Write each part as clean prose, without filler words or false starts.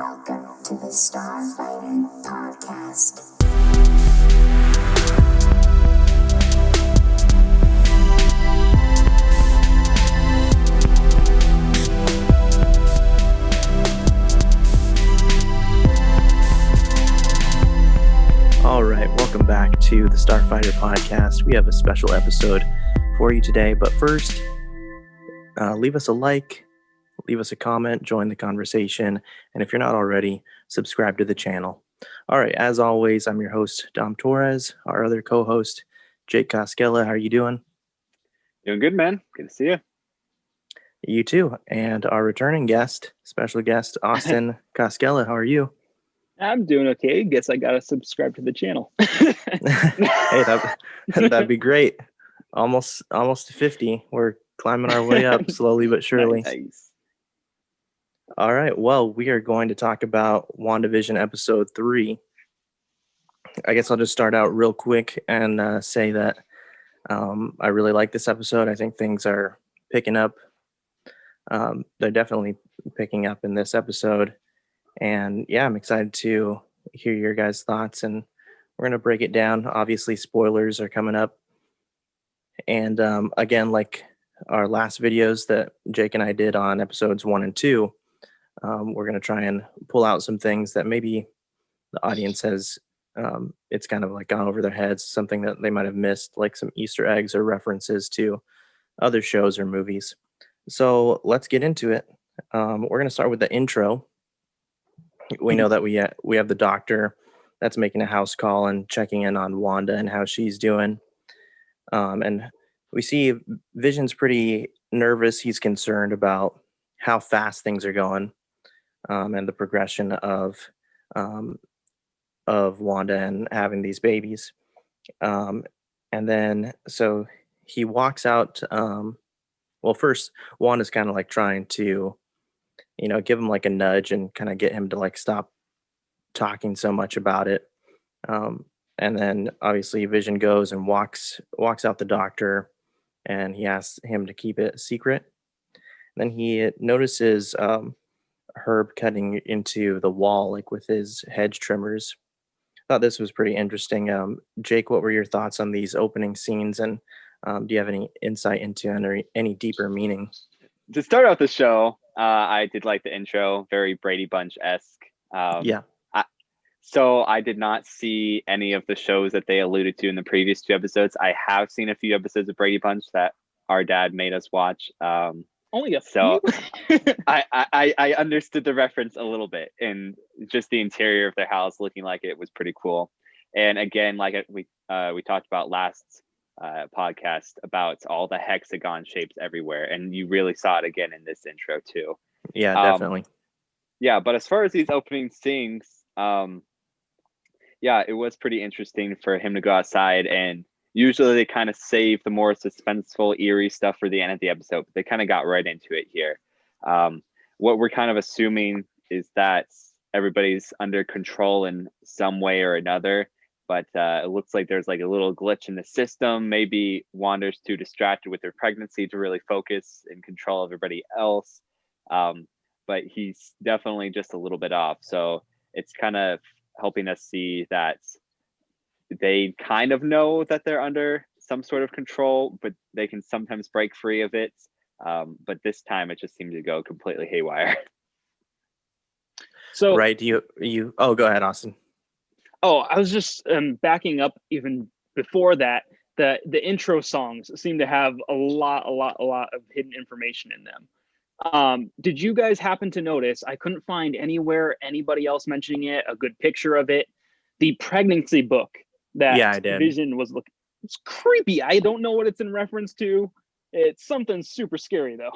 Welcome to the Starfighter Podcast. All right, welcome back to the Starfighter Podcast. We have a special episode for you today, but first, leave us a like, leave us a comment, join the conversation, and if you're not already, subscribe to the channel. All right, as always, I'm your host, Dom Torres. Our other co-host, Jake Koskela. How are you doing? Doing good, man. Good to see you. You too. And our returning guest, special guest, Austin Koskela. How are you? I'm doing okay. Guess I gotta subscribe to the channel. Hey, that'd be great. Almost to 50. We're climbing our way up slowly but surely. Nice. All right. Well, we are going to talk about WandaVision episode 3. I guess I'll just start out real quick and say that I really like this episode. I think things are picking up. They're definitely picking up in this episode. And yeah, I'm excited to hear your guys' thoughts, and we're going to break it down. Obviously, spoilers are coming up. And again, like our last videos that Jake and I did on episodes 1 and 2, we're going to try and pull out some things that maybe the audience has, it's kind of like gone over their heads, something that they might have missed, like some Easter eggs or references to other shows or movies. So let's get into it. We're going to start with the intro. We know that we have the doctor that's making a house call and checking in on Wanda and how she's doing. And we see Vision's pretty nervous. He's concerned about how fast things are going, and the progression of Wanda and having these babies. And then so he walks out. Well, first Wanda's kind of like trying to, give him like a nudge and kind of get him to like stop talking so much about it. And then obviously Vision goes and walks out the doctor, and he asks him to keep it secret. Then he notices Herb cutting into the wall, like with his hedge trimmers. Thought this was pretty interesting. Jake, what were your thoughts on these opening scenes, and do you have any insight into any deeper meaning? To start out the show, I did like the intro, very Brady Bunch-esque. Yeah. So I did not see any of the shows that they alluded to in the previous 2 episodes. I have seen a few episodes of Brady Bunch that our dad made us watch. Only a So few? I understood the reference a little bit, and just the interior of their house looking like it was pretty cool. And again, like we talked about last podcast, about all the hexagon shapes everywhere, and you really saw it again in this intro too. Yeah, definitely. Yeah, but as far as these opening scenes, yeah, it was pretty interesting for him to go outside, and usually they kind of save the more suspenseful, eerie stuff for the end of the episode, but they kind of got right into it here. What we're kind of assuming is that everybody's under control in some way or another, but it looks like there's like a little glitch in the system. Maybe Wanda's too distracted with her pregnancy to really focus and control everybody else. But he's definitely just a little bit off. So it's kind of helping us see that they kind of know that they're under some sort of control, but they can sometimes break free of it. But this time it just seemed to go completely haywire. So right. Oh, go ahead, Austin. Oh, I was just backing up even before that. The intro songs seem to have a lot of hidden information in them. Did you guys happen to notice? I couldn't find anywhere anybody else mentioning it, a good picture of it. The pregnancy book that Vision was looking. It's creepy. I don't know what it's in reference to. It's something super scary though.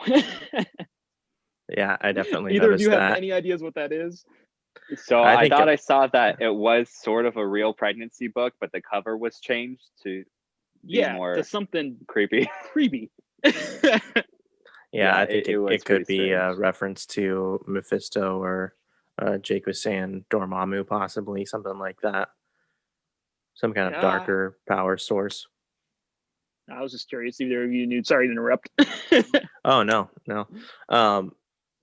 Yeah, I definitely Either of noticed you have that. any ideas what that is? So I thought I saw that it was sort of a real pregnancy book, but the cover was changed to be more to something creepy. Yeah, I think it could be strange. a reference to Mephisto, or Jake was saying Dormammu, possibly something like that. Some kind of darker power source. I was just curious. Either of you knew. Sorry to interrupt. Oh no.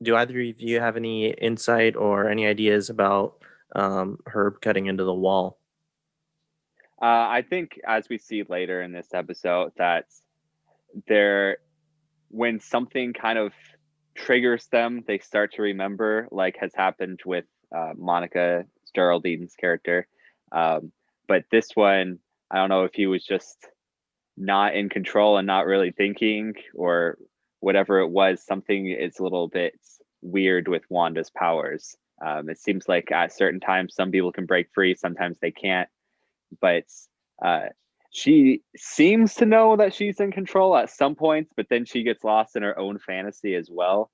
do either of you have any insight or any ideas about Herb cutting into the wall? I think as we see later in this episode that they're when something kind of triggers them, they start to remember, like has happened with Monica Geraldine's character. But this one, I don't know if he was just not in control and not really thinking, or whatever it was. Something is a little bit weird with Wanda's powers. It seems like at certain times, some people can break free, sometimes they can't. But uh, she seems to know that she's in control at some points, but then she gets lost in her own fantasy as well.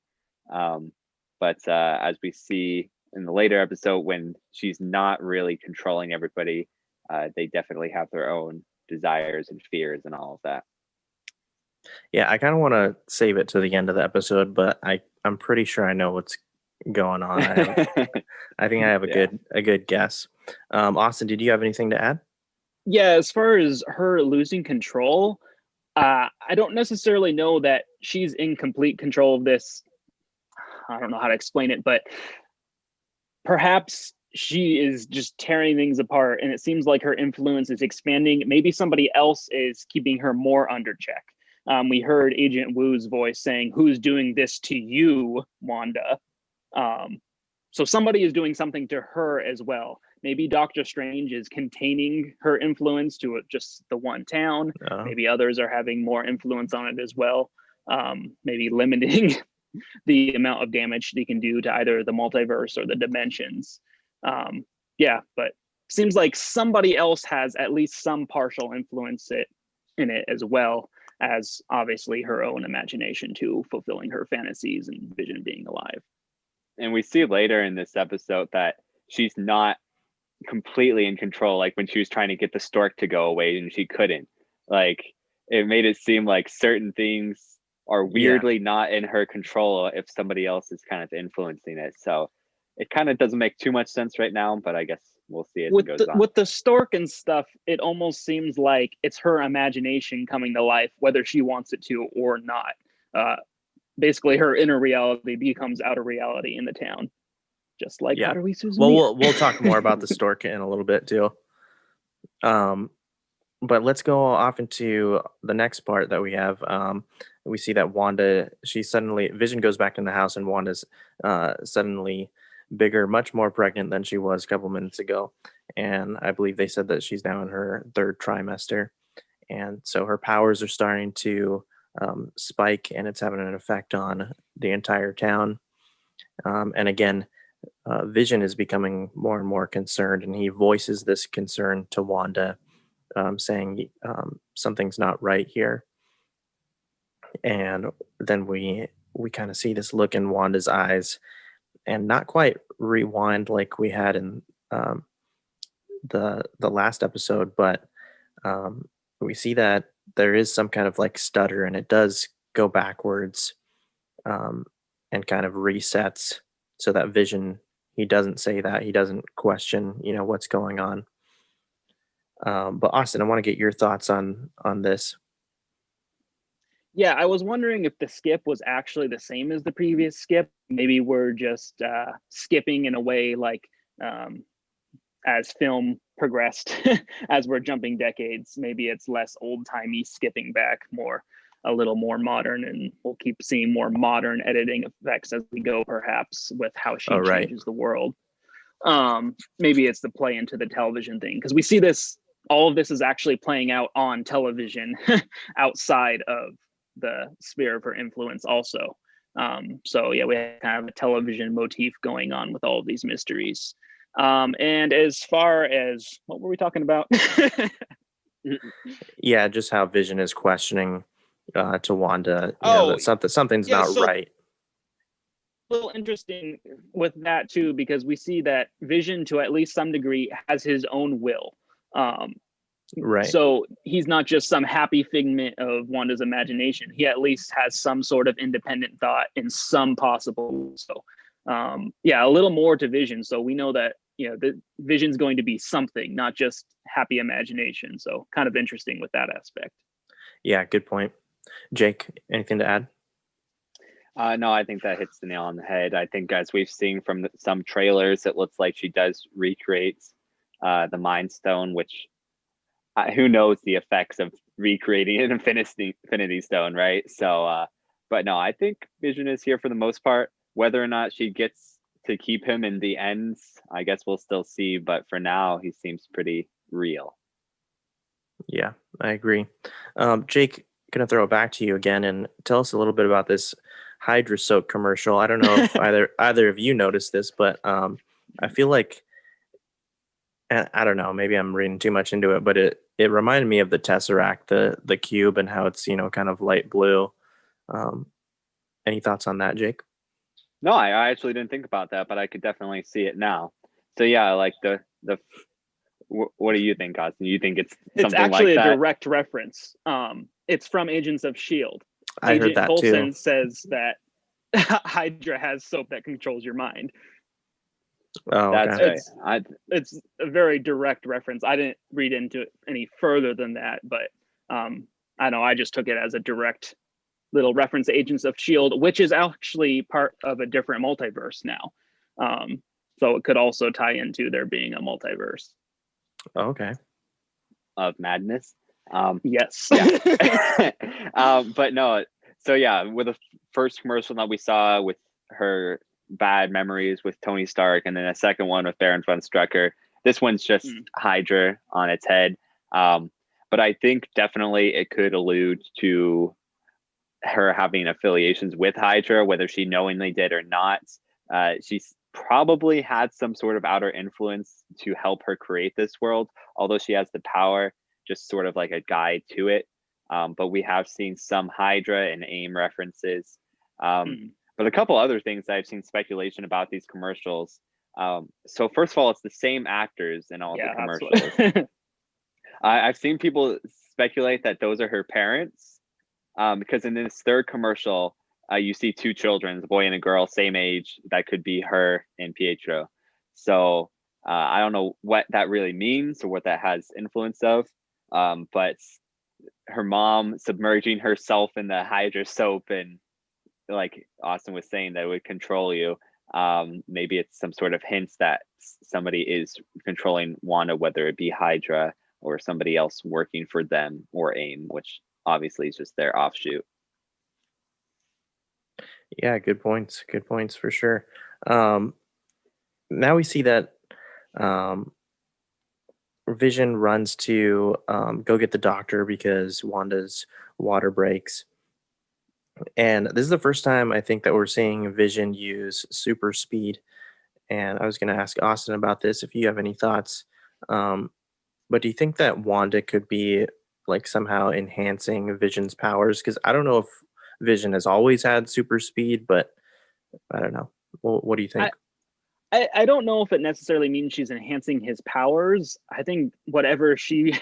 But as we see in the later episode, when she's not really controlling everybody, they definitely have their own desires and fears and all of that. Yeah, I kind of want to save it to the end of the episode, but I'm pretty sure I know what's going on. I think I have a good guess. Austin, did you have anything to add? Yeah, as far as her losing control, I don't necessarily know that she's in complete control of this. I don't know how to explain it, but perhaps she is just tearing things apart, and it seems like her influence is expanding. Maybe somebody else is keeping her more under check. We heard Agent Wu's voice saying, "Who's doing this to you, Wanda?" So somebody is doing something to her as well. Maybe Doctor Strange is containing her influence to just the one town. Maybe others are having more influence on it as well. Maybe limiting the amount of damage they can do to either the multiverse or the dimensions. But seems like somebody else has at least some partial influence in it, as well as obviously her own imagination too, fulfilling her fantasies and Vision being alive. And we see later in this episode that she's not completely in control. Like when she was trying to get the stork to go away and she couldn't. Like it made it seem like certain things are weirdly not in her control if somebody else is kind of influencing it. So it kind of doesn't make too much sense right now, but I guess we'll see as it goes on. With the stork and stuff, it almost seems like it's her imagination coming to life, whether she wants it to or not. Basically, her inner reality becomes outer reality in the town, just like How Do We Susan? Well, we'll talk more about the stork in a little bit too. But let's go off into the next part that we have. We see that Wanda, Vision goes back in the house, and Wanda's suddenly bigger, much more pregnant than she was a couple minutes ago. And I believe they said that she's now in her third trimester. And so her powers are starting to spike, and it's having an effect on the entire town. And again, Vision is becoming more and more concerned, and he voices this concern to Wanda, saying something's not right here. And then we kind of see this look in Wanda's eyes, and not quite rewind like we had in the last episode, but we see that there is some kind of like stutter, and it does go backwards and kind of resets, so that Vision, he doesn't say that, he doesn't question what's going on. But Austin, I want to get your thoughts on this. Yeah, I was wondering if the skip was actually the same as the previous skip. Maybe we're just skipping in a way like as film progressed, as we're jumping decades. Maybe it's less old-timey skipping back, more a little more modern, and we'll keep seeing more modern editing effects as we go, perhaps, with how she changes the world. Maybe it's the play into the television thing, because we see this, all of this is actually playing out on television outside of the sphere of her influence also. So yeah, we have kind of a television motif going on with all of these mysteries. And as far as, what were we talking about? Yeah, just how Vision is questioning to Wanda, that something's not right. A little interesting with that too, because we see that Vision, to at least some degree, has his own will. Right. So he's not just some happy figment of Wanda's imagination. He at least has some sort of independent thought in some possible. So a little more to Vision. So we know that the Vision's going to be something, not just happy imagination. So kind of interesting with that aspect. Yeah, good point. Jake, anything to add? No, I think that hits the nail on the head. I think as we've seen from some trailers, it looks like she does recreate the Mind Stone, which who knows the effects of recreating an Infinity Stone, right? So, but no, I think Vision is here for the most part. Whether or not she gets to keep him in the ends, I guess we'll still see. But for now, he seems pretty real. Yeah, I agree. Jake, gonna throw it back to you again and tell us a little bit about this Hydra soap commercial. I don't know if either of you noticed this, but I feel like, and I don't know, maybe I'm reading too much into it, but it reminded me of the Tesseract, the cube, and how it's kind of light blue. Um, any thoughts on that, Jake? No, I actually didn't think about that, but I could definitely see it now. So yeah, like the what do you think, Austin? You think it's something actually like a that? direct reference. It's from Agents of S.H.I.E.L.D. I heard Agent that Coulson too. says that Hydra has soap that controls your mind. Oh, That's okay. right. It's a very direct reference. I didn't read into it any further than that, but I know I just took it as a direct little reference to Agents of S.H.I.E.L.D., which is actually part of a different multiverse now. So it could also tie into there being a multiverse. Okay. Of madness. Yes. Yeah. But no. So yeah, with the first commercial that we saw with her bad memories with Tony Stark, and then a second one with Baron von Strucker. This one's just Hydra on its head. But I think definitely it could allude to her having affiliations with Hydra, whether she knowingly did or not. She's probably had some sort of outer influence to help her create this world, although she has the power, just sort of like a guide to it. But we have seen some Hydra and A.I.M references. But a couple other things I've seen speculation about these commercials. So first of all, it's the same actors in all the commercials. I've seen people speculate that those are her parents, because in this third commercial, you see two children, a boy and a girl, same age. That could be her and Pietro. So I don't know what that really means or what that has influence of. But her mom submerging herself in the Hydra soap, and like Austin was saying, that would control you. Maybe it's some sort of hints that somebody is controlling Wanda, whether it be Hydra or somebody else working for them, or A.I.M, which obviously is just their offshoot. Yeah, good points. Good points for sure. Now we see that Vision runs to go get the doctor because Wanda's water breaks. And this is the first time I think that we're seeing Vision use super speed. And I was going to ask Austin about this if you have any thoughts. But do you think that Wanda could be like somehow enhancing Vision's powers? Because I don't know if Vision has always had super speed, but I don't know. What do you think? I don't know if it necessarily means she's enhancing his powers. I think whatever she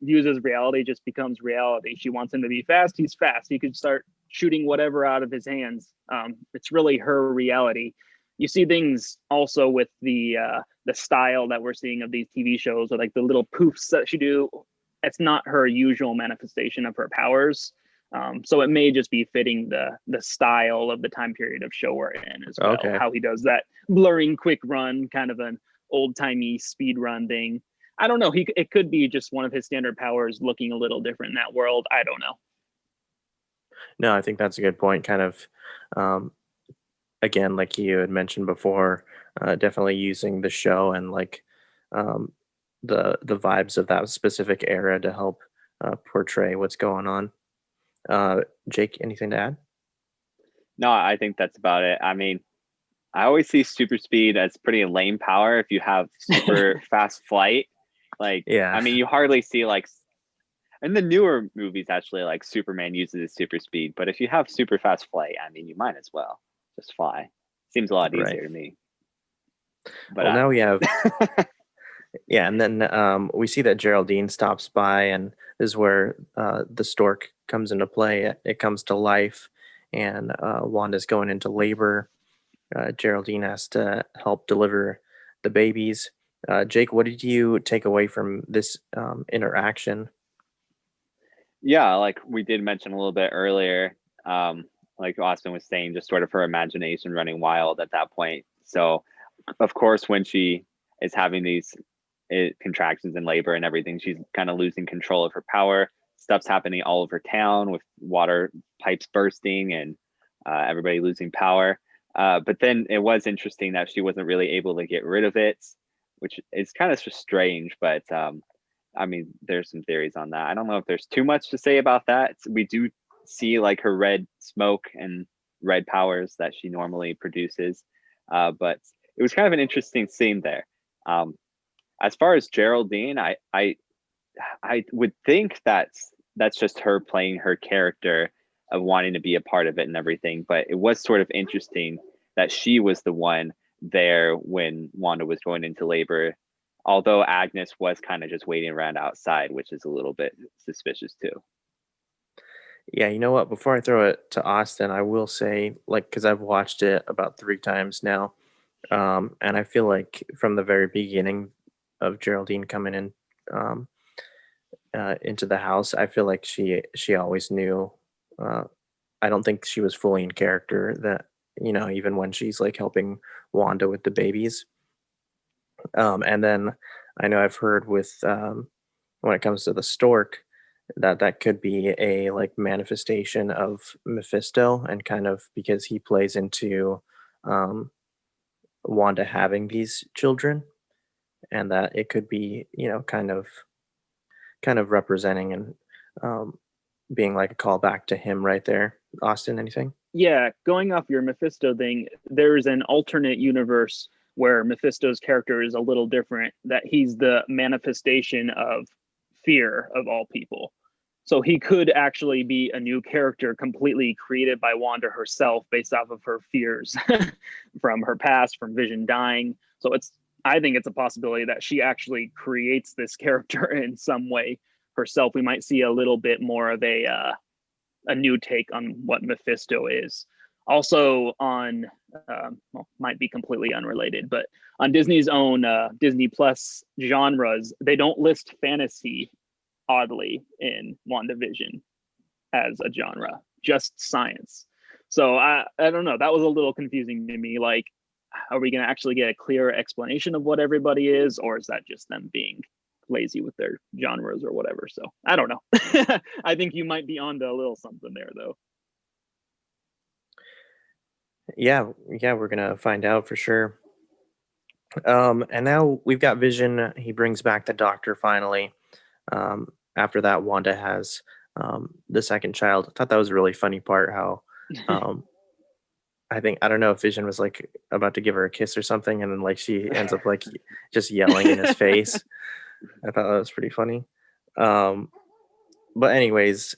views as reality just becomes reality. She wants him to be fast. He's fast. He could start shooting whatever out of his hands. It's really her reality. You see things also with the style that we're seeing of these TV shows, or like the little poofs that she do. It's not her usual manifestation of her powers. So it may just be fitting the style of the time period of show we're in as well. Okay. How he does that blurring quick run, kind of an old timey speed run thing. I don't know. It could be just one of his standard powers looking a little different in that world. I don't know. No, I think that's a good point. Kind of, again, like you had mentioned before, definitely using the show and like the vibes of that specific era to help portray what's going on. Jake, anything to add? No, I think that's about it. I mean, I always see super speed as pretty lame power if you have super fast flight. Like, Yeah. I mean, you hardly see like in the newer movies, actually, like Superman uses his super speed. But if you have super fast flight, I mean, you might as well just fly. Seems a lot easier to me. But well, now we have, yeah, and then we see that Geraldine stops by, and this is where the stork comes into play. It comes to life, and Wanda's going into labor. Geraldine has to help deliver the babies. Jake, what did you take away from this interaction? Yeah, like we did mention a little bit earlier, like Austin was saying, just sort of her imagination running wild at that point. So, of course, when she is having these contractions in labor and everything, she's kind of losing control of her power. Stuff's happening all over town with water pipes bursting and everybody losing power. But then it was interesting that she wasn't really able to get rid of it, which is kind of strange. But I mean, there's some theories on that. I don't know if there's too much to say about that. We do see like her red smoke and red powers that she normally produces. But it was kind of an interesting scene there. As far as Geraldine, I would think that's just her playing her character of wanting to be a part of it and everything. But it was sort of interesting that she was the one there when Wanda was going into labor, although Agnes was kind of just waiting around outside, which is a little bit suspicious too. Yeah, you know what? Before I throw it to Austin, I will say, like, because I've watched it about 3 times now, and I feel like from the very beginning of Geraldine coming in um, into the house, I feel like she always knew. Uh, I don't think she was fully in character. That even when she's like helping Wanda with the babies, and then I know I've heard with when it comes to the stork that could be a like manifestation of Mephisto, and kind of because he plays into um, Wanda having these children, and that it could be kind of representing and um, being like a callback to him right there. Austin, anything? Yeah, going off your Mephisto thing, there's an alternate universe where Mephisto's character is a little different, that he's the manifestation of fear of all people. So he could actually be a new character completely created by Wanda herself based off of her fears from her past, from Vision dying. So I think it's a possibility that she actually creates this character in some way herself. We might see a little bit more of a new take on what Mephisto is. Also on, might be completely unrelated, but on Disney's own Disney Plus genres, they don't list fantasy, oddly, in WandaVision as a genre, just science. So I don't know. That was a little confusing to me. Like, are we going to actually get a clear explanation of what everybody is, or is that just them being lazy with their genres or whatever? So I don't know. I think you might be onto a little something there, though. Yeah, we're gonna find out for sure. And now we've got Vision. He brings back the Doctor finally. After that, Wanda has the second child. I thought that was a really funny part. How um, I don't know if Vision was like about to give her a kiss or something, and then like she ends up like just yelling in his face. I thought that was pretty funny. Um, but anyways,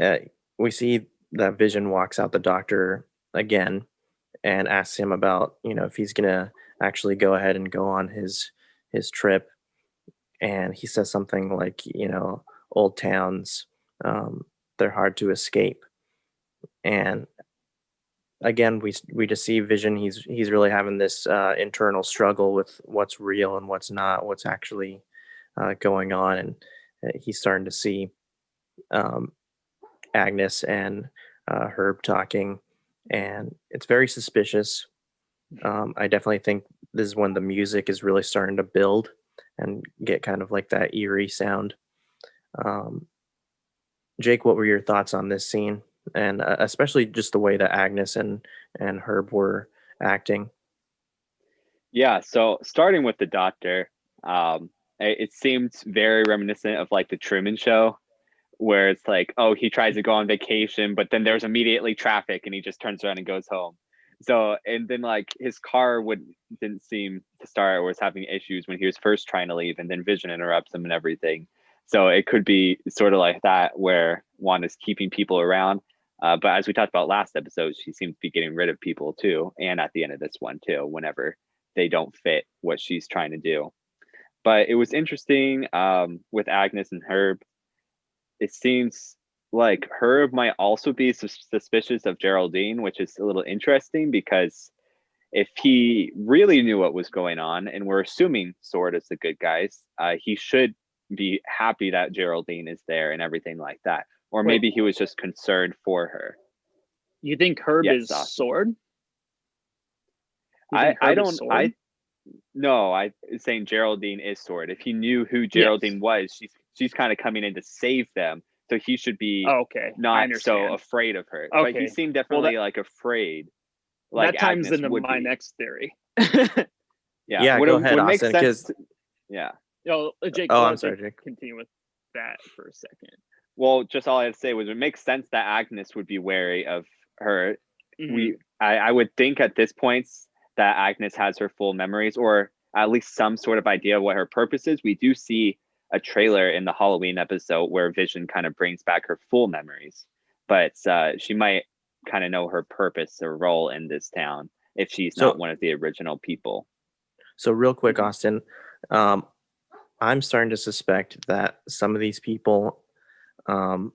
uh, we see that Vision walks out the Doctor again and asks him about if he's gonna actually go ahead and go on his trip, and he says something like old towns, um, they're hard to escape. And again, we just see Vision. He's really having this internal struggle with what's real and what's not, what's actually going on, and he's starting to see um, Agnes and Herb talking, and it's very suspicious. I definitely think this is when the music is really starting to build and get kind of like that eerie sound. Um, Jake, what were your thoughts on this scene, and especially just the way that Agnes and Herb were acting? Yeah, so starting with the Doctor, it seemed very reminiscent of like the Truman Show, where it's like, oh, he tries to go on vacation, but then there's immediately traffic and he just turns around and goes home. So, and then like his car didn't seem to start or was having issues when he was first trying to leave, and then Vision interrupts him and everything. So it could be sort of like that, where Wanda's keeping people around. But as we talked about last episode, she seems to be getting rid of people too, and at the end of this one too, whenever they don't fit what she's trying to do. But it was interesting with Agnes and Herb. It seems like Herb might also be suspicious of Geraldine, which is a little interesting because if he really knew what was going on, and we're assuming S.W.O.R.D is the good guys, he should be happy that Geraldine is there and everything like that. Or maybe he was just concerned for her. You think Herb Yes, is Austin. S.W.O.R.D? You I think Herb is don't S.W.O.R.D? no, I saying Geraldine is S.W.O.R.D. If he knew who Geraldine was, she's kind of coming in to save them, so he should be Okay, I not so understand. afraid of her. But he Okay, seemed well, definitely like afraid, like that times Agnes into would my be. next theory. Yeah, go ahead, would make Austin, sense. 'cause- Yeah. Oh, Jake, Oh, I'll I'm let sorry, Jake Jake. continue with that for a second. Well, just all I had to say was it makes sense that Agnes would be wary of her. Mhm. I would think at this point that Agnes has her full memories, or at least some sort of idea of what her purpose is. We do see a trailer in the Halloween episode where Vision kind of brings back her full memories, but she might kind of know her purpose or role in this town if she's not So, one of the original people. so real quick, Mhm. Austin, um, I'm starting to suspect that some of these people um,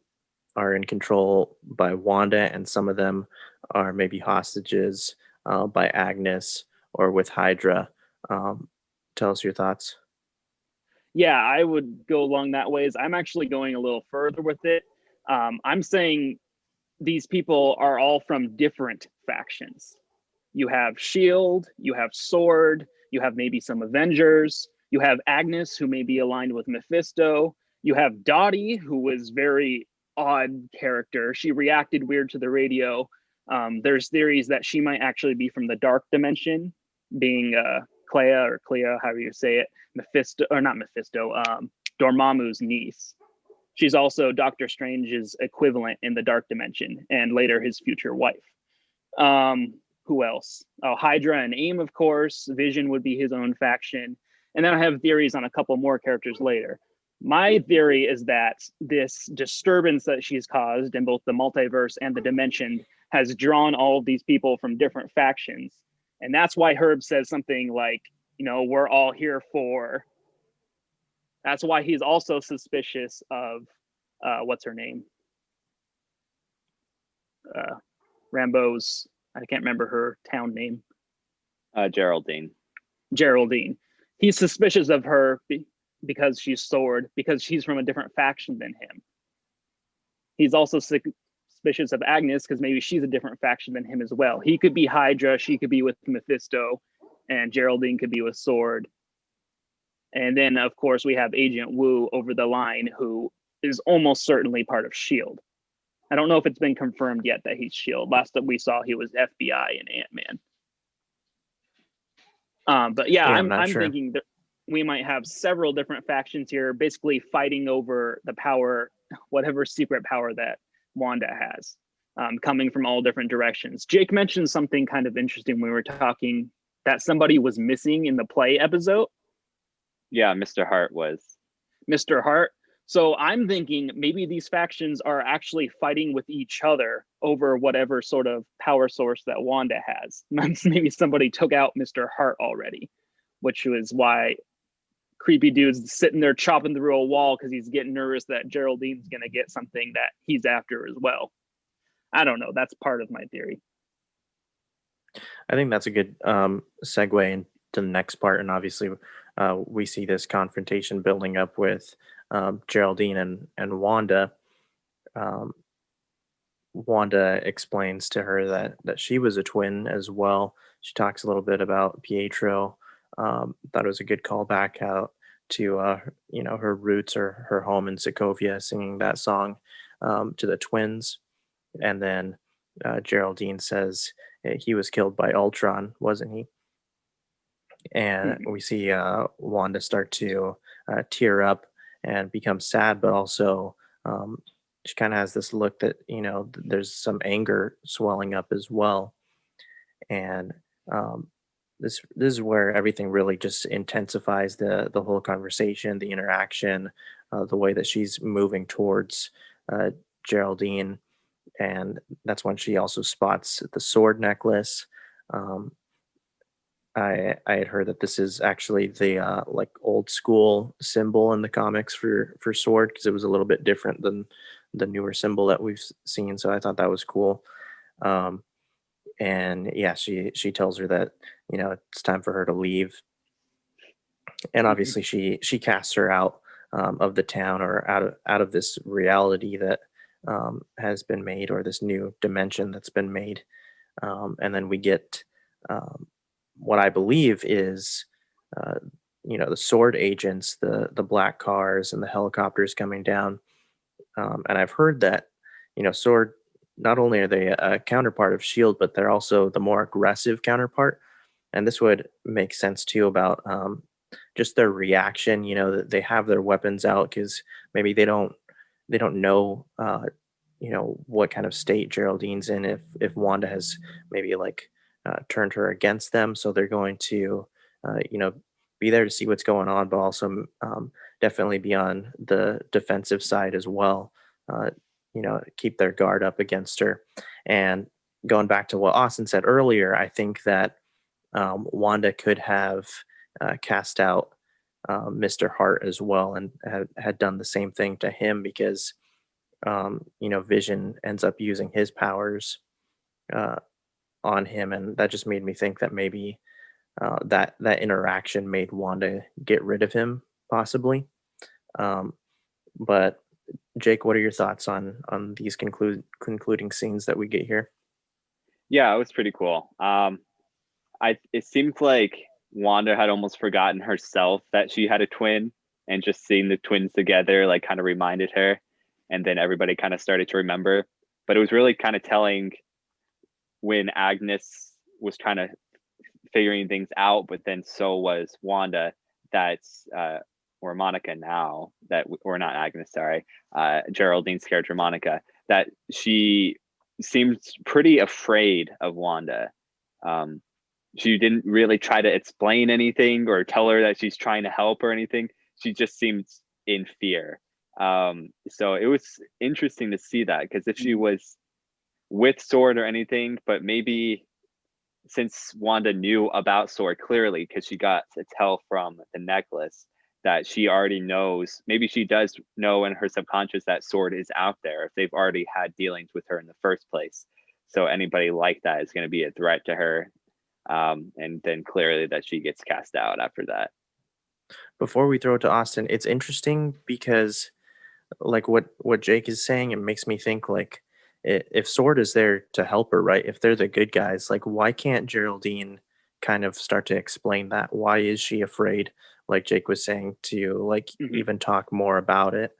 are in control by Wanda, and some of them are maybe hostages by Agnes or with Hydra. Um, tell us your thoughts. Yeah, I would go along that ways. I'm actually going a little further with it. I'm saying these people are all from different factions. You have S.H.I.E.L.D, you have S.W.O.R.D, you have maybe some Avengers, you have Agnes, who may be aligned with Mephisto, you have Dottie, who was very odd character. She reacted weird to the radio. There's theories that she might actually be from the dark dimension, being Clea, however you say it, Mephisto, or not Mephisto, Dormammu's niece. She's also Doctor Strange's equivalent in the dark dimension, and later his future wife. Who else? Oh, Hydra and A.I.M, of course. Vision would be his own faction. And then I have theories on a couple more characters later. My theory is that this disturbance that she's caused in both the multiverse and the dimension has drawn all of these people from different factions. And that's why Herb says something like, we're all here for. That's why he's also suspicious of, what's her name? Rambo's, I can't remember her town name. Geraldine. He's suspicious of her because she's S.W.O.R.D, because she's from a different faction than him. He's also suspicious of Agnes because maybe she's a different faction than him as well. He could be Hydra, she could be with Mephisto, and Geraldine could be with S.W.O.R.D. And then, of course, we have Agent Wu over the line, who is almost certainly part of S.H.I.E.L.D. I don't know if it's been confirmed yet that he's S.H.I.E.L.D. Last that we saw, he was FBI and Ant-Man. But yeah, Yeah, I'm not I'm sure. thinking that we might have several different factions here, basically fighting over the power, whatever secret power that Wanda has, coming from all different directions. Jake mentioned something kind of interesting when we were talking, that somebody was missing in the play episode. Yeah, Mr. Hart was. Mr. Hart. So I'm thinking maybe these factions are actually fighting with each other over whatever sort of power source that Wanda has. Maybe somebody took out Mr. Hart already, which was why creepy dude's sitting there chopping through a wall because he's getting nervous that Geraldine's going to get something that he's after as well. I don't know. That's part of my theory. I think that's a good segue into the next part. And obviously, we see this confrontation building up with Geraldine and Wanda. Um, Wanda explains to her that she was a twin as well. She talks a little bit about Pietro. Thought it was a good callback out to her roots or her home in Sokovia, singing that song to the twins. And then Geraldine says he was killed by Ultron, wasn't he? And we see Wanda start to tear up and become sad, but also she kind of has this look that there's some anger swelling up as well. And this is where everything really just intensifies the whole conversation, the interaction, the way that she's moving towards Geraldine, and that's when she also spots the S.W.O.R.D necklace. Um, I had heard that this is actually the like old school symbol in the comics for S.W.O.R.D because it was a little bit different than the newer symbol that we've seen. So I thought that was cool. And yeah, she tells her that it's time for her to leave, and obviously she casts her out of the town, or out of this reality that has been made, or this new dimension that's been made. And then we get what I believe is, uh, the S.W.O.R.D agents, the black cars and the helicopters coming down. And I've heard that, S.W.O.R.D, not only are they a counterpart of S.H.I.E.L.D, but they're also the more aggressive counterpart. And this would make sense too about just their reaction. That they have their weapons out because maybe they don't know what kind of state Geraldine's in, if Wanda has maybe like turned her against them, so they're going to be there to see what's going on, but also definitely be on the defensive side as well. Keep their guard up against her. And going back to what Austin said earlier, I think that Wanda could have cast out Mr. Hart as well, and had done the same thing to him, because Vision ends up using his powers uh, on him, and that just made me think that maybe that interaction made Wanda get rid of him, possibly. Um, but Jake, what are your thoughts on these concluding scenes that we get here? Yeah, it was pretty cool. It seemed like Wanda had almost forgotten herself that she had a twin, and just seeing the twins together like kind of reminded her, and then everybody kind of started to remember. But it was really kind of telling when Agnes was kind of figuring things out, but then so was Wanda, that's or Monica now, that, or not Agnes, sorry, Geraldine's character Monica, that she seems pretty afraid of Wanda. She didn't really try to explain anything or tell her that she's trying to help or anything. She just seems in fear. So it was interesting to see that, because if she was with S.W.O.R.D or anything, but maybe since Wanda knew about S.W.O.R D clearly, because she got to tell from the necklace that she already knows, maybe she does know in her subconscious that S.W.O.R D is out there, if they've already had dealings with her in the first place. So anybody like that is going to be a threat to her. And then clearly that she gets cast out after that. Before we throw it to Austin, it's interesting because, like what Jake is saying, it makes me think, like, if S.W.O.R D is there to help her, right? If they're the good guys, like, why can't Geraldine kind of start to explain that? Why is she afraid, like Jake was saying, to like even talk more about it?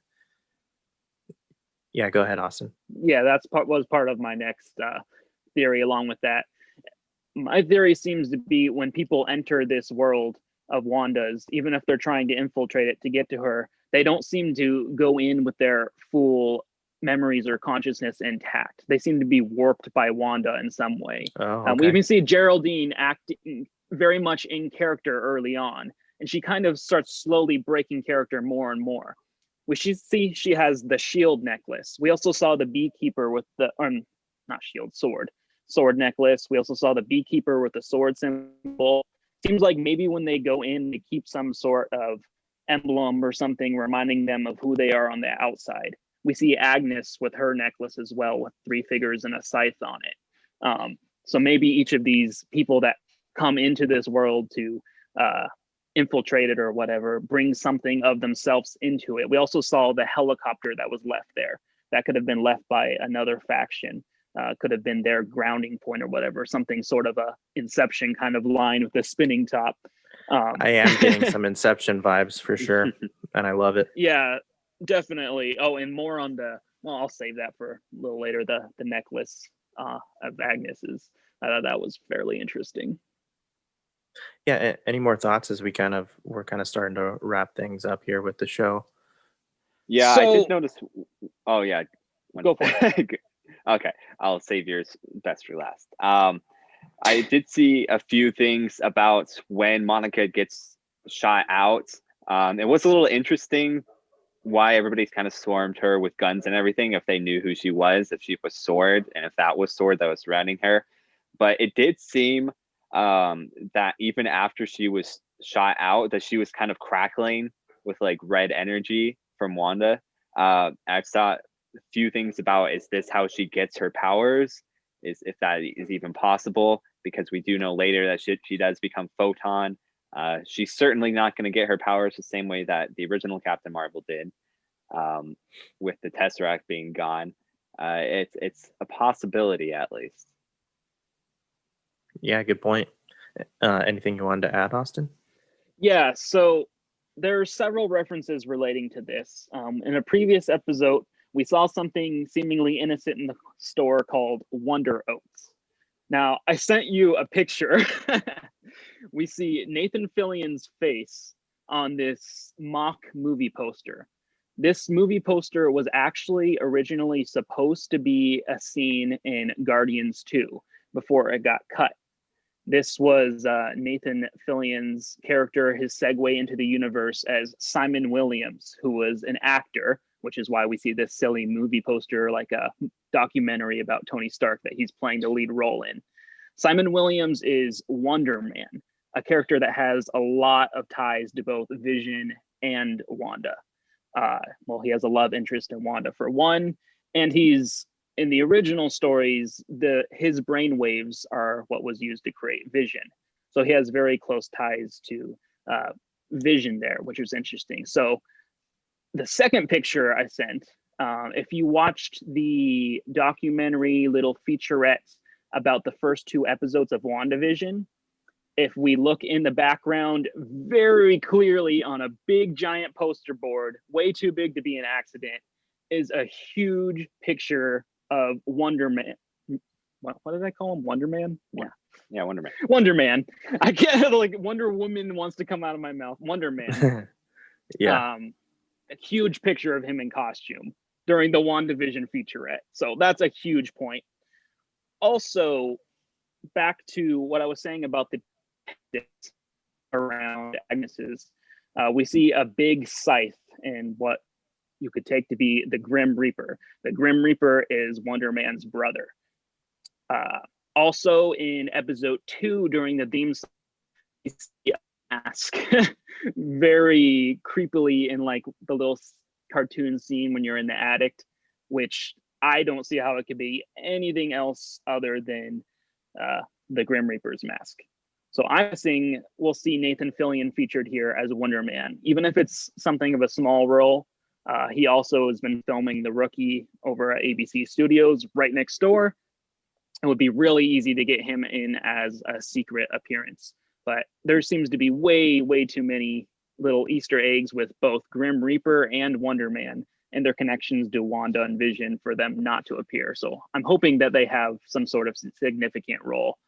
Yeah, go ahead, Austin. Yeah, was part of my next theory. Along with that, my theory seems to be when people enter this world of Wanda's, even if they're trying to infiltrate it to get to her, they don't seem to go in with their full memories or consciousness intact. They seem to be warped by Wanda in some way. Oh, We okay. even see Geraldine acting very much in character early on, and she kind of starts slowly breaking character more and more. We see she has the S.H.I.E.L.D necklace. We also saw the beekeeper with the not S.H.I.E.L.D, S.W.O.R D necklace. We also saw the beekeeper with the S.W.O.R D symbol. Seems like maybe when they go in, they keep some sort of emblem or something reminding them of who they are on the outside. We see Agnes with her necklace as well, with 3 figures and a scythe on it. So maybe each of these people that come into this world to infiltrate it or whatever bring something of themselves into it. We also saw the helicopter that was left there. That could have been left by another faction. Could have been their grounding point or whatever, something sort of a Inception kind of line with a spinning top. I am getting some Inception vibes for sure, and I love it. Yeah, definitely. Oh, and more on I'll save that for a little later. The necklace of Agnes's. I thought that was fairly interesting. Yeah, any more thoughts as we're kind of starting to wrap things up here with the show? Yeah, I did notice. Oh yeah, go for it. Okay, I'll save yours best for last. I did see a few things about when Monica gets shot out. It was a little interesting why everybody's kind of swarmed her with guns and everything, if they knew who she was, if she was S.W.O.R D, and if that was S.W.O.R D that was surrounding her. But it did seem that even after she was shot out, that she was kind of crackling with like red energy from Wanda. I've saw a few things about, is this how she gets her powers? If that is even possible, because we do know later that she does become Photon. She's certainly not going to get her powers the same way that the original Captain Marvel did, with the Tesseract being gone. It's a possibility at least. Yeah, good point. Anything you wanted to add, Austin? Yeah, so there are several references relating to this. In a previous episode, we saw something seemingly innocent in the store called Wonder Oats. Now, I sent you a picture. We see Nathan Fillion's face on this mock movie poster. This movie poster was actually originally supposed to be a scene in Guardians 2 before it got cut. This was Nathan Fillion's character, his segue into the universe as Simon Williams, who was an actor, which is why we see this silly movie poster, like a documentary about Tony Stark that he's playing the lead role in. Simon Williams is Wonder Man, a character that has a lot of ties to both Vision and Wanda. Well, he has a love interest in Wanda for one, and he's in the original stories, his brain waves are what was used to create Vision. So he has very close ties to Vision there, which was interesting. So the second picture I sent, if you watched the documentary little featurette about the first 2 episodes of WandaVision, if we look in the background very clearly on a big giant poster board, way too big to be an accident, is a huge picture of Wonder Man. What did I call him? Wonder Man? Yeah, Wonder Man. Wonder Man. I can't, like, Wonder Woman wants to come out of my mouth. Wonder Man. Yeah. A huge picture of him in costume during the WandaVision featurette. So that's a huge point. Also, back to what I was saying about the around Agnes's, we see a big scythe in what you could take to be the Grim Reaper. The Grim Reaper is Wonder Man's brother. Also in episode 2, during the theme song, we see a mask very creepily in like the little cartoon scene when you're in the attic, which I don't see how it could be anything else other than the Grim Reaper's mask. So I'm guessing we'll see Nathan Fillion featured here as Wonder Man, even if it's something of a small role. He also has been filming The Rookie over at ABC Studios right next door. It would be really easy to get him in as a secret appearance. But there seems to be way too many little Easter eggs with both Grim Reaper and Wonder Man and their connections to Wanda and Vision for them not to appear. So I'm hoping that they have some sort of significant role.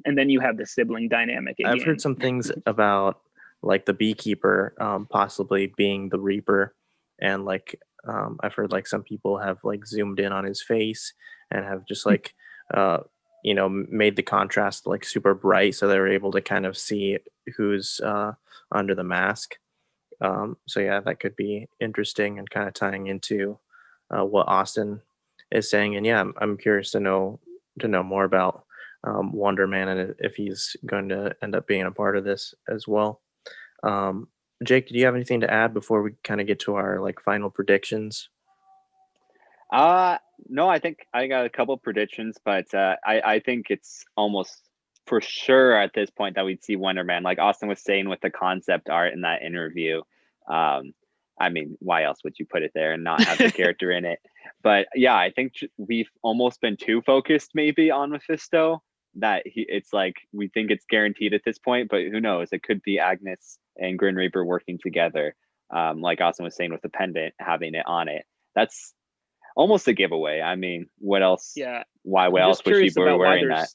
And then you have the sibling dynamic again. I've heard some things about like the beekeeper possibly being the Reaper, and like I've heard like some people have like zoomed in on his face and have just like made the contrast like super bright so they were able to kind of see who's under the mask. So yeah, that could be interesting and kind of tying into what Austin is saying. And yeah, I'm curious to know more about Wonder Man and if he's going to end up being a part of this as well. Jake, do you have anything to add before we kind of get to our like final predictions? No, I think I got a couple predictions, but I think it's almost for sure at this point that we'd see Wonder Man, like Austin was saying with the concept art in that interview. I mean, why else would you put it there and not have the character in it? But yeah, I think we've almost been too focused maybe on Mephisto that it's like we think it's guaranteed at this point, but who knows? It could be Agnes and Grim Reaper working together. Like Austin was saying with the pendant, having it on it. That's almost a giveaway. I mean, what else? Yeah. Why else would she be wearing that?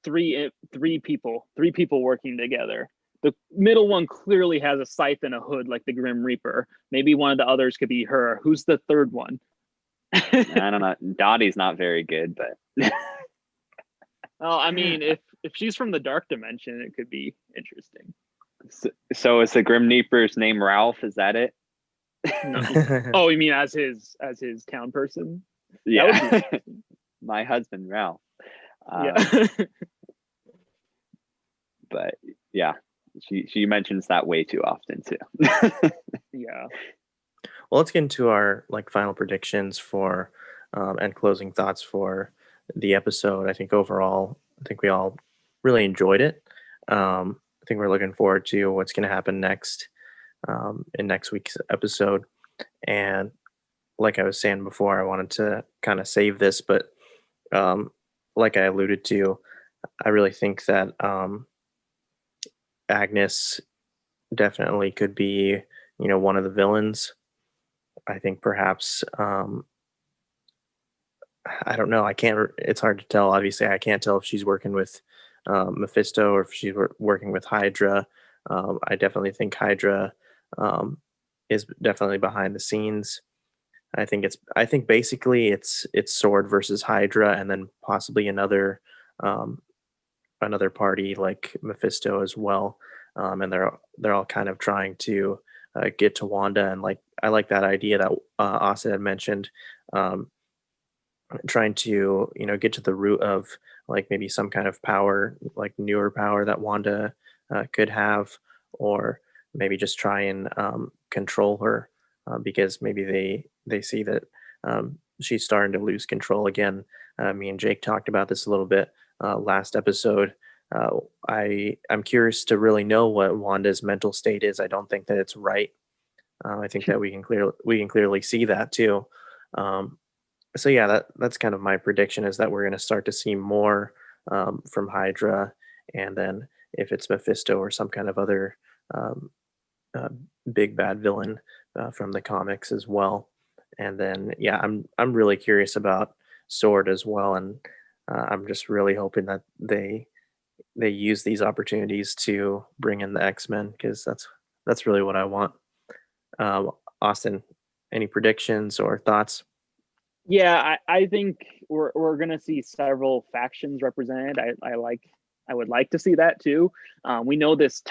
Three people working together. The middle one clearly has a scythe and a hood like the Grim Reaper. Maybe one of the others could be her. Who's the third one? I don't know. Dottie's not very good, but well, I mean, if she's from the dark dimension, it could be interesting. So is the Grim Reaper's name Ralph? Is that it? No. Oh, you mean as his town person? Yeah. My husband Ralph. Yeah. But yeah, she mentions that way too often too. Yeah. Well, let's get into our like final predictions for and closing thoughts for the episode. I think overall, we all really enjoyed it. I think we're looking forward to what's going to happen next in next week's episode. And like I was saying before, I wanted to kind of save this, but um, like I alluded to, I really think that Agnes definitely could be, one of the villains. I think perhaps I don't know. I can't. It's hard to tell. Obviously, I can't tell if she's working with Mephisto or if she's working with Hydra. I definitely think Hydra um, is definitely behind the scenes. I think it's. I think basically it's Sword versus Hydra, and then possibly um, another party like Mephisto as well. And they're all kind of trying to get to Wanda, and like I like that idea that Austin had mentioned. Um, Trying to get to the root of like maybe some kind of power, like newer power that Wanda could have, or maybe just try and control her, because maybe they see that she's starting to lose control again. Me and Jake talked about this a little bit last episode. I'm curious to really know what Wanda's mental state is. I don't think that it's right. I think that we can clearly see that too. Um, so yeah, that's kind of my prediction, is that we're going to start to see more from Hydra, and then if it's Mephisto or some kind of other um, uh, big bad villain from the comics as well. And then yeah, I'm really curious about Sword as well, and I'm just really hoping that they use these opportunities to bring in the X-Men, because that's really what I want. Austin, any predictions or thoughts? Yeah, I think we're gonna see several factions represented. I would like to see that too. We know this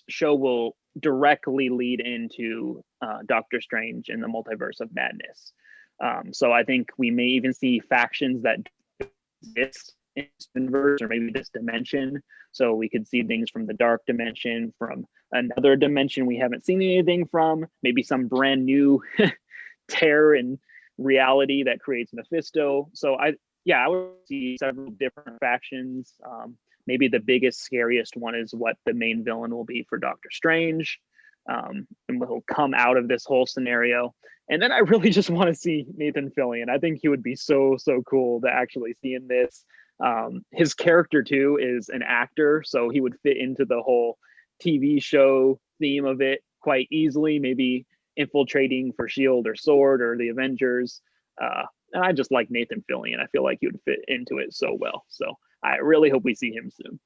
show will directly lead into Doctor Strange in the Multiverse of Madness. So I think we may even see factions that exist in this universe or maybe this dimension. So we could see things from the dark dimension, from another dimension we haven't seen anything from, maybe some brand new tear in reality that creates Mephisto. So I would see several different factions. Maybe the biggest, scariest one is what the main villain will be for Doctor Strange, and will come out of this whole scenario. And then I really just want to see Nathan Fillion. I think he would be so cool to actually see in this. His character too is an actor, so he would fit into the whole TV show theme of it quite easily. Maybe infiltrating for Shield or Sword or the Avengers. And I just like Nathan Fillion. I feel like he would fit into it so well. So I really hope we see him soon.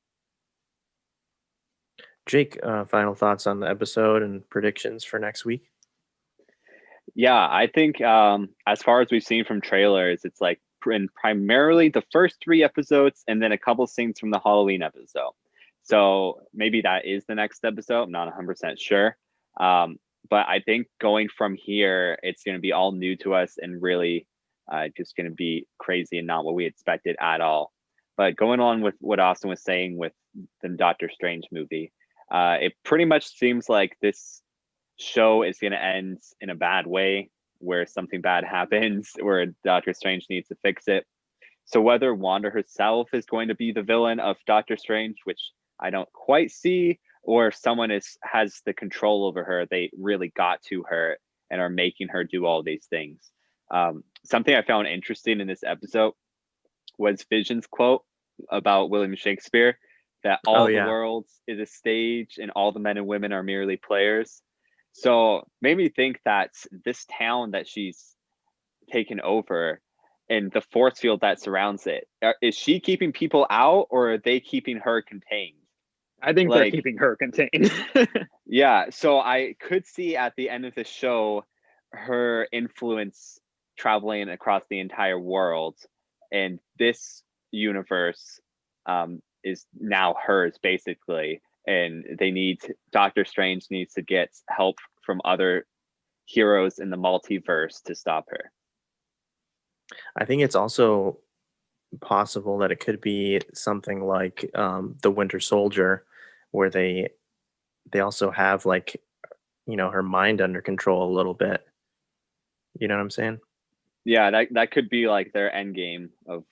Jake, final thoughts on the episode and predictions for next week? Yeah, I think as far as we've seen from trailers, it's like primarily the first 3 episodes and then a couple scenes from the Halloween episode. So maybe that is the next episode. I'm not 100% sure. But I think going from here, it's going to be all new to us and really just going to be crazy and not what we expected at all. But going on with what Austin was saying with the Doctor Strange movie, it pretty much seems like this show is going to end in a bad way, where something bad happens, where Doctor Strange needs to fix it. So whether Wanda herself is going to be the villain of Doctor Strange, which I don't quite see, or if someone has the control over her, they really got to her and are making her do all these things. Something I found interesting in this episode was Vision's quote about William Shakespeare, that all the worlds is a stage and all the men and women are merely players. So made me think that this town that she's taken over and the force field that surrounds it, is she keeping people out or are they keeping her contained? I think they're keeping her contained. Yeah, so I could see at the end of the show her influence traveling across the entire world, and this universe is now hers basically, and Doctor Strange needs to get help from other heroes in the multiverse to stop her. I think it's also possible that it could be something like the Winter Soldier, where they also have like her mind under control a little bit. You know what I'm saying? Yeah, that could be like their end game of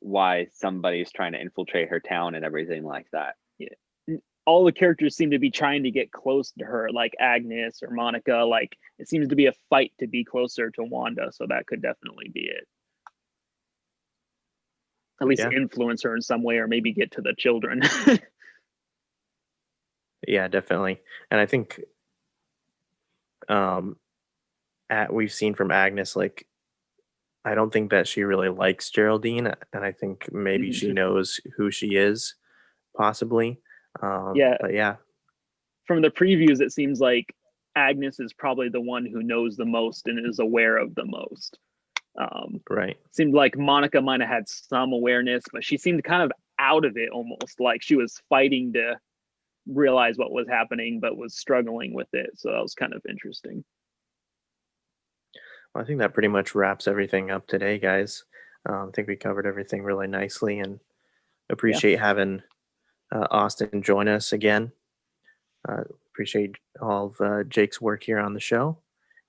why somebody's trying to infiltrate her town and everything like that. Yeah. all the characters seem to be trying to get close to her, like Agnes or Monica. Like it seems to be a fight to be closer to Wanda, so that could definitely be it. At least influence her in some way, or maybe get to the children. Yeah, definitely. And I think we've seen from Agnes, like, I don't think that she really likes Geraldine, and I think maybe she knows who she is, possibly. Yeah. But yeah. From the previews, it seems like Agnes is probably the one who knows the most and is aware of the most. Right. Seemed like Monica might have had some awareness, but she seemed kind of out of it, almost like she was fighting to realize what was happening, but was struggling with it. So that was kind of interesting. Well, I think that pretty much wraps everything up today, guys. I think we covered everything really nicely, and appreciate having Austin join us again. Appreciate all of Jake's work here on the show.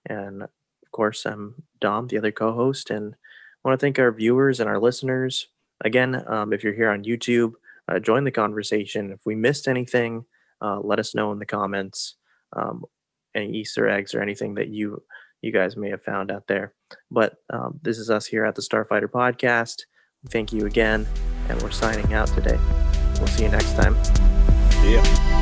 And of course, I'm Dom, the other co-host, and I want to thank our viewers and our listeners. Again, if you're here on YouTube, join the conversation. If we missed anything, let us know in the comments. Any Easter eggs or anything that you guys may have found out there. But this is us here at the Starfighter Podcast. Thank you again, and we're signing out today. We'll see you next time. See ya.